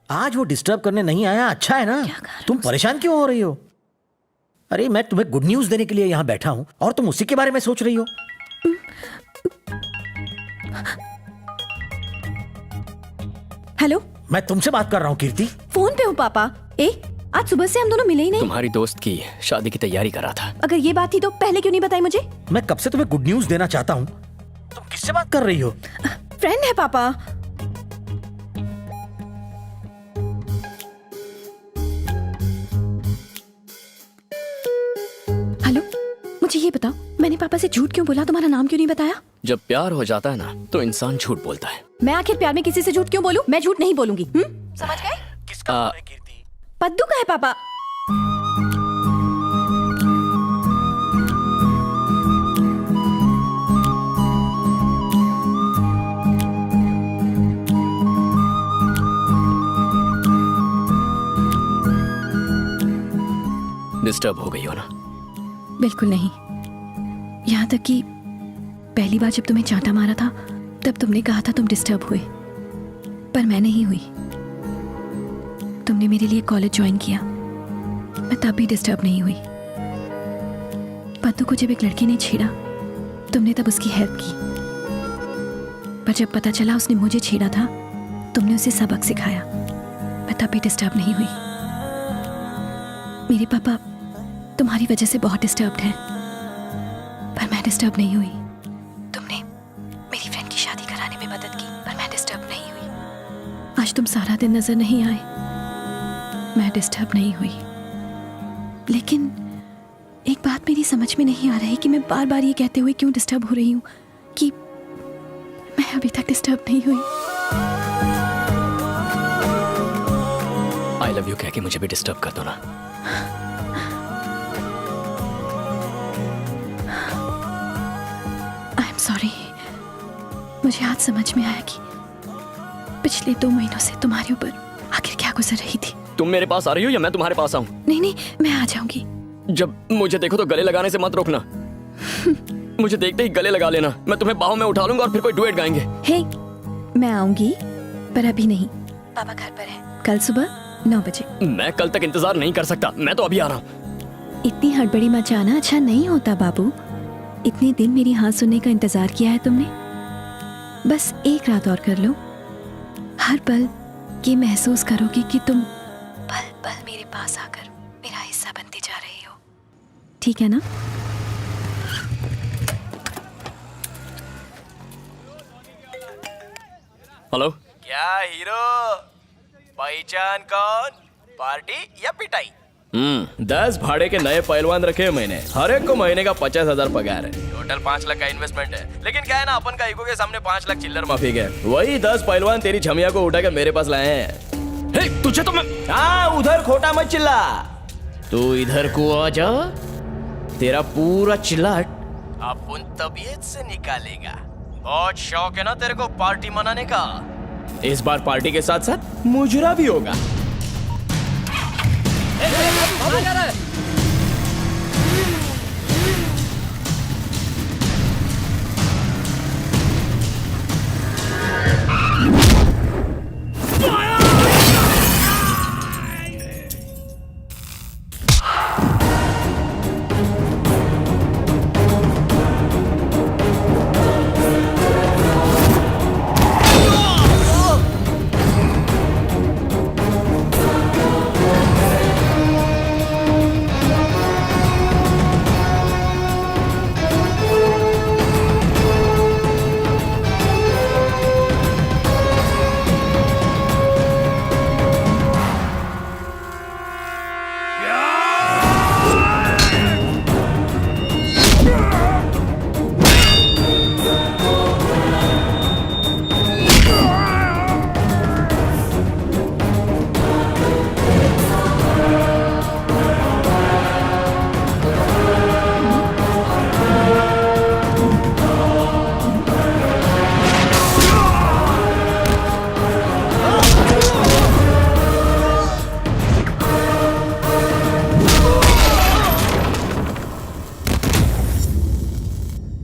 आज वो डिस्टर्ब करने नहीं आया, अच्छा है ना? तुम परेशान क्यों हो रही हो? अरे मैं तुम्हें गुड न्यूज देने के लिए यहाँ बैठा हूँ और तुम उसी के बारे में सोच रही हो। हेलो, मैं तुमसे बात कर रहा हूँ कीर्ति। फोन पे हूँ पापा। आज सुबह से हम दोनों मिले ही नहीं। तुम्हारी दोस्त की शादी की तैयारी कर रहा था। अगर ये बात थी तो पहले क्यों नहीं बताई मुझे? मैं कब से तुम्हें गुड न्यूज देना चाहता हूँ। तुम किससे बात कर रही हो? फ्रेंड है पापा। हेलो, मुझे ये बताओ, मैंने पापा से झूठ क्यों बोला? तुम्हारा नाम क्यों नहीं बताया? जब प्यार हो जाता है ना तो इंसान झूठ बोलता है। मैं आखिर प्यार में किसी से झूठ क्यों बोलूं? मैं झूठ नहीं बोलूंगी। समझ गए? किसका फोन है कीर्ति? पद्दू का है पापा। डिस्टर्ब हो गई हो ना? बिल्कुल नहीं। यहाँ तक कि पहली बार जब तुम्हें चांटा मारा था तब तुमने कहा था तुम डिस्टर्ब हुए, पर मैं नहीं हुई। तुमने मेरे लिए कॉलेज ज्वाइन किया, मैं तब भी डिस्टर्ब नहीं हुई। पद्दू को जब एक लड़की ने छेड़ा तुमने तब उसकी हेल्प की, पर जब पता चला उसने मुझे छेड़ा था तुमने उसे सबक सिखाया। मैं तब भी डिस्टर्ब नहीं हुई। मेरे पापा तुम्हारी वजह से बहुत डिस्टर्ब्ड हैं, पर मैं डिस्टर्ब नहीं हुई। तुमने मेरी फ्रेंड की शादी कराने में मदद की, पर मैं डिस्टर्ब नहीं हुई। आज तुम सारा दिन नजर नहीं आए, मैं डिस्टर्ब नहीं हुई। लेकिन एक बात मेरी समझ में नहीं आ रही कि मैं बार बार ये कहते हुए क्यों डिस्टर्ब हो रही हूँ कि मैं अभी तक डिस्टर्ब नहीं हुई। आई लव यू कह के मुझे भी डिस्टर्ब कर दो ना। I am sorry. मुझे आज समझ में आया कि पिछले 2 महीनों से तुम्हारे ऊपर आखिर क्या गुजर रही थी। तुम मेरे पास आ रही हो या मैं तुम्हारे पास आऊं? नहीं नहीं, मैं आ जाऊंगी। जब मुझे देखो तो गले लगाने से मत रोकना। मुझे देखते ही गले लगा लेना, मैं तुम्हें बाहों में उठा लूंगा और फिर कोई डुएट गाएंगे। हे, मैं आऊंगी पर अभी नहीं। पापा घर पर है, कल सुबह 9 बजे। मैं कल तक इंतजार नहीं कर सकता, मैं तो अभी आ रहा हूँ। इतनी हड़बड़ी मचाना अच्छा नहीं होता बाबू। इतने दिन मेरी हाँ सुनने का इंतजार किया है तुमने, बस एक रात और कर लो। हर पल ये महसूस करोगे कि तुम पल पल मेरे पास आकर मेरा हिस्सा बनते जा रहे हो। ठीक है ना? हेलो, क्या हीरो? पहचान कौन? पार्टी या पिटाई? 10 भाड़े के नए पहलवान रखे हैं मैंने। हर एक को महीने का 50,000 पगार है। टोटल 5 लाख का इन्वेस्टमेंट है, लेकिन क्या है ना, अपन का ईगो के सामने 5 लाख चिल्लर माफी है। वही 10 पहलवान तेरी छमिया को उठा के मेरे पास लाए हैं। हे, तुझे तो मैं... हाँ, उधर खोटा मत चिल्ला। तू इधर को आ जा, तेरा पूरा चिल्लाट अपन तबीयत से निकालेगा। बहुत शौक है ना तेरे को पार्टी मनाने का? इस बार पार्टी के साथ साथ मुजरा भी होगा।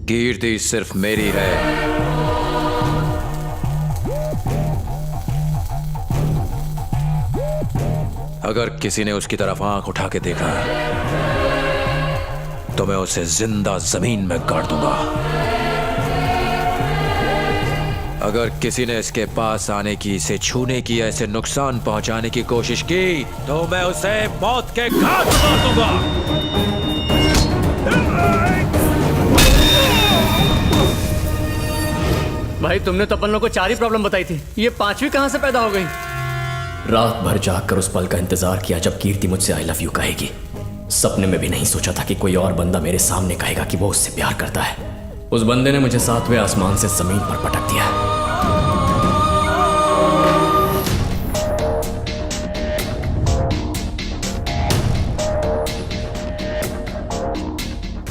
कीर्ति सिर्फ मेरी है। अगर किसी ने उसकी तरफ आंख उठा के देखा तो मैं उसे जिंदा जमीन में गाड़ दूंगा। अगर किसी ने इसके पास आने की, इसे छूने की, ऐसे नुकसान पहुंचाने की कोशिश की तो मैं उसे मौत के घाट उतार दूंगा। भाई तुमने तो अपन लोगों को 4 ही प्रॉब्लम बताई थी, ये 5वीं कहां से पैदा हो गई? रात भर जागकर उस पल का इंतजार किया जब कीर्ति मुझसे आई लव यू कहेगी। सपने में भी नहीं सोचा था कि कोई और बंदा मेरे सामने कहेगा कि वो उससे प्यार करता है। उस बंदे ने मुझे 7वें आसमान से जमीन पर पटक दिया।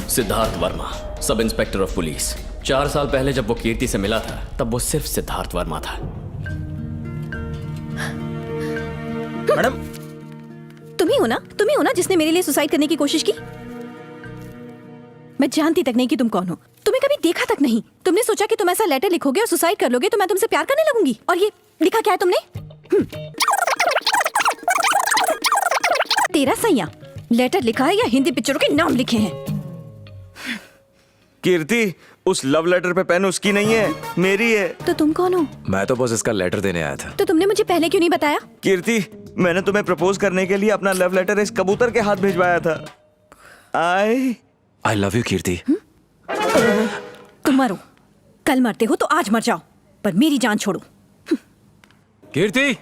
Siddharth Verma, sub inspector of police. 4 साल पहले जब वो कीर्ति से मिला था तब वो सिर्फ सिद्धार्थ वर्मा था। मैडम, तुम ही हो ना जिसने मेरे लिए सुसाइड करने की कोशिश की? मैं जानती तक नहीं कि तुम कौन हो। तुम्हें कभी देखा तक नहीं। तुमने सोचा कि तुम ऐसा लेटर लिखोगे और सुसाइड कर लोगे तो मैं तुमसे प्यार करने लगूंगी। और ये लिखा क्या है तुमने? तेरा सैया लेटर लिखा है या हिंदी पिक्चरों के नाम लिखे हैं? कीर्ति, उस लव लेटर पे पेन उसकी नहीं है, मेरी है। तो तुम कौन हो? मैं तो बस इसका लेटर देने आया था। तो तुमने मुझे पहले क्यों नहीं बताया? कीर्ति, मैंने तुम्हें प्रपोज करने के लिए अपना लव लेटर इस कबूतर के हाथ भिजवाया था। आई लव यू कीर्ति। तुम मरो, कल मरते हो तो आज मर जाओ, पर मेरी जान छोड़ो। कीर्ति,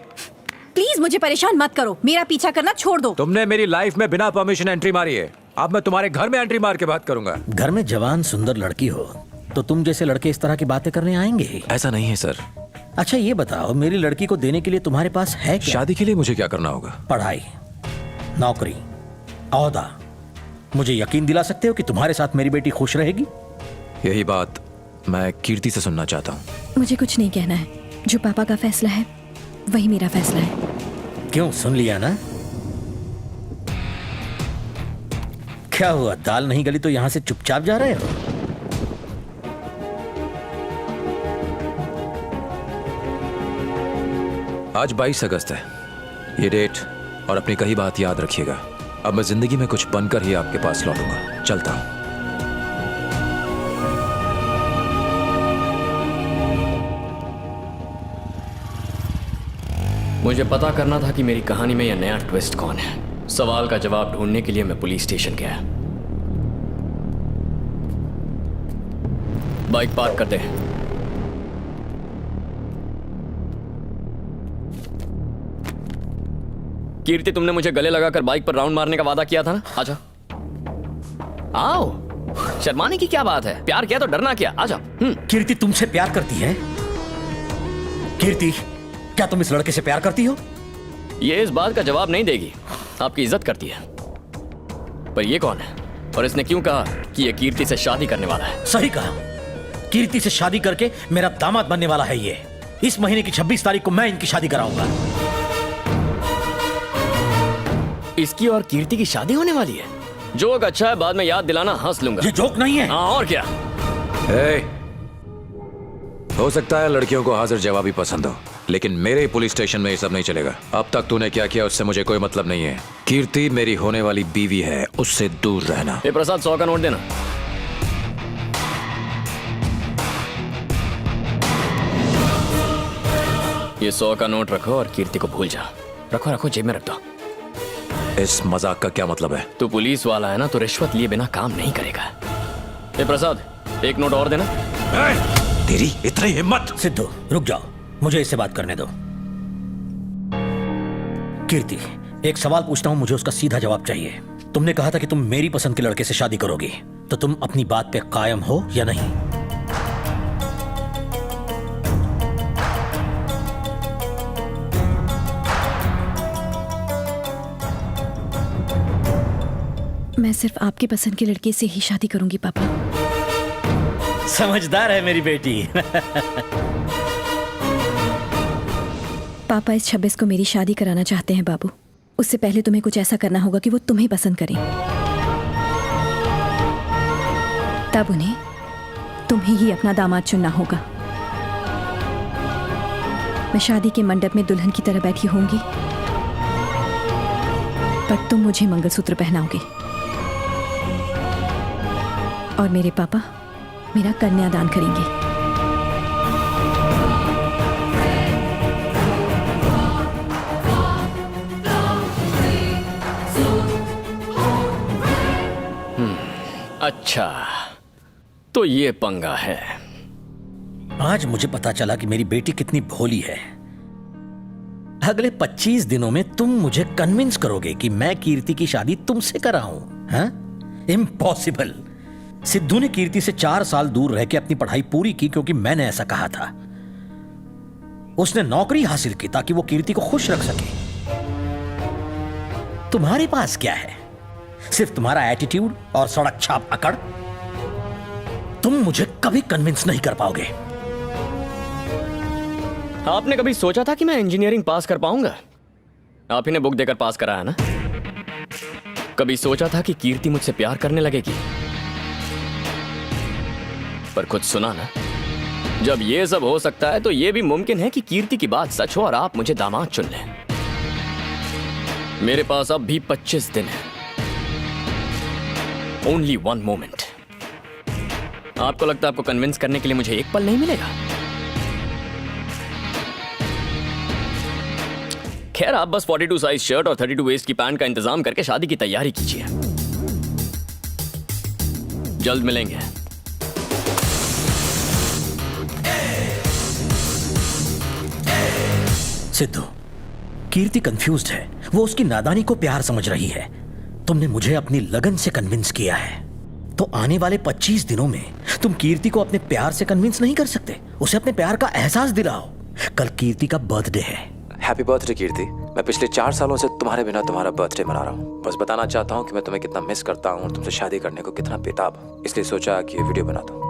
प्लीज मुझे परेशान मत करो, मेरा पीछा करना छोड़ दो। तुमने मेरी लाइफ में बिना परमिशन एंट्री मारी है। अब मैं तुम्हारे घर में एंट्री मार के बात करूंगा। घर में जवान सुंदर लड़की हो तो तुम जैसे लड़के इस तरह की बातें करने आएंगे ही। ऐसा नहीं है सर। अच्छा ये बताओ, मेरी लड़की को देने के लिए तुम्हारे पास है क्या? शादी के लिए मुझे क्या करना होगा? पढ़ाई, नौकरी, ओहदा। मुझे यकीन दिला सकते हो कि तुम्हारे साथ मेरी बेटी खुश रहेगी? यही बात मैं कीर्ति से सुनना चाहता हूँ। मुझे कुछ नहीं कहना है। जो पापा का फैसला है वही मेरा फैसला है। क्यों, सुन लिया ना? क्या हुआ, दाल नहीं गली तो यहां से चुपचाप जा रहे हो? आज 22 अगस्त है, ये डेट और अपनी कही बात याद रखिएगा। अब मैं जिंदगी में कुछ बनकर ही आपके पास लौटूंगा। चलता हूं। मुझे पता करना था कि मेरी कहानी में यह नया ट्विस्ट कौन है। सवाल का जवाब ढूंढने के लिए मैं पुलिस स्टेशन गया। बाइक पार्क कर दे। कीर्ति, तुमने मुझे गले लगाकर बाइक पर राउंड मारने का वादा किया था ना? आजा, आओ। शर्माने की क्या बात है? प्यार किया तो डरना क्या? आजा। कीर्ति तुमसे प्यार करती है? कीर्ति, क्या तुम इस लड़के से प्यार करती हो? ये इस बात का जवाब नहीं देगी। आपकी इज्जत करती है। पर ये कौन है और इसने क्यों कहा कि ये कीर्ति से शादी करने वाला है? सही कहा, कीर्ति से शादी करके मेरा दामाद बनने वाला है ये। इस महीने की 26 तारीख को मैं इनकी शादी कराऊंगा। इसकी और कीर्ति की शादी होने वाली है। जोक अच्छा है, बाद में याद दिलाना, हंस लूंगा। ये जोक नहीं है। हाँ और क्या? हो सकता है लड़कियों को हाजिर जवाबी पसंद हो, लेकिन मेरे पुलिस स्टेशन में ये सब नहीं चलेगा। अब तक तूने क्या किया उससे मुझे कोई मतलब नहीं है। कीर्ति मेरी होने वाली बीवी है, उससे दूर रहना। ये प्रसाद, 100 का नोट देना। ये 100 का नोट रखो और कीर्ति को भूल जा। रखो रखो, जेब में रख दो। इस मजाक का क्या मतलब है? तू पुलिस वाला है ना, तो रिश्वत लिए बिना काम नहीं करेगा। ये प्रसाद, एक नोट और देना। तेरी इतनी हिम्मत! सिद्धू रुक जाओ, मुझे इससे बात करने दो। कीर्ति, एक सवाल पूछता हूं, मुझे उसका सीधा जवाब चाहिए। तुमने कहा था कि तुम मेरी पसंद के लड़के से शादी करोगी, तो तुम अपनी बात पे कायम हो या नहीं? मैं सिर्फ आपकी पसंद के लड़के से ही शादी करूंगी पापा। समझदार है मेरी बेटी। पापा इस 26 को मेरी शादी कराना चाहते हैं बाबू। उससे पहले तुम्हें कुछ ऐसा करना होगा कि वो तुम्हें पसंद करें। तब उन्हें तुम्हें ही अपना दामाद चुनना होगा। मैं शादी के मंडप में दुल्हन की तरह बैठी होंगी पर तुम मुझे मंगलसूत्र पहनाओगे और मेरे पापा मेरा कन्यादान करेंगे। अच्छा, तो ये पंगा है। आज मुझे पता चला कि मेरी बेटी कितनी भोली है। अगले 25 दिनों में तुम मुझे कन्विंस करोगे कि मैं कीर्ति की शादी तुमसे कराऊं? हाँ? इम्पॉसिबल। सिद्धू ने कीर्ति से 4 साल दूर रह के अपनी पढ़ाई पूरी की क्योंकि मैंने ऐसा कहा था। उसने नौकरी हासिल की ताकि वो कीर्ति को खुश रख सके। तुम्हारे पास क्या है? सिर्फ तुम्हारा एटीट्यूड और सड़क छाप अकड़। तुम मुझे कभी कन्विंस नहीं कर पाओगे। आपने कभी सोचा था कि मैं इंजीनियरिंग पास कर पाऊंगा? आप ही ने बुक देकर पास कराया ना। कभी सोचा था कि कीर्ति मुझसे प्यार करने लगेगी? पर कुछ सुना ना, जब ये सब हो सकता है तो ये भी मुमकिन है कि कीर्ति की बात सच हो और आप मुझे दामाद चुन लें। मेरे पास अब भी 25 दिन है। Only 1 moment. आपको लगता है आपको कन्विंस करने के लिए मुझे एक पल नहीं मिलेगा? खैर, आप बस 42 साइज शर्ट और 32 वेस्ट की पैंट का इंतजाम करके शादी की तैयारी कीजिए। जल्द मिलेंगे। सिद्धू, कीर्ति कंफ्यूज्ड है। वो उसकी नादानी को प्यार समझ रही है। तुमने मुझे अपनी लगन से कन्विंस किया है, तो आने वाले 25 दिनों में तुम कीर्ति को अपने प्यार से कन्विंस नहीं कर सकते? उसे अपने प्यार का एहसास दिलाओ। कल कीर्ति का बर्थडे है। हैप्पी बर्थडे कीर्ति। मैं पिछले 4 सालों से तुम्हारे बिना तुम्हारा बर्थडे मना रहा हूँ। बस बताना चाहता हूँ कि मैं तुम्हें कितना मिस करता हूँ और तुमसे शादी करने को कितना बेताब हूँ। इसलिए सोचा कि ये वीडियो बना दूँ।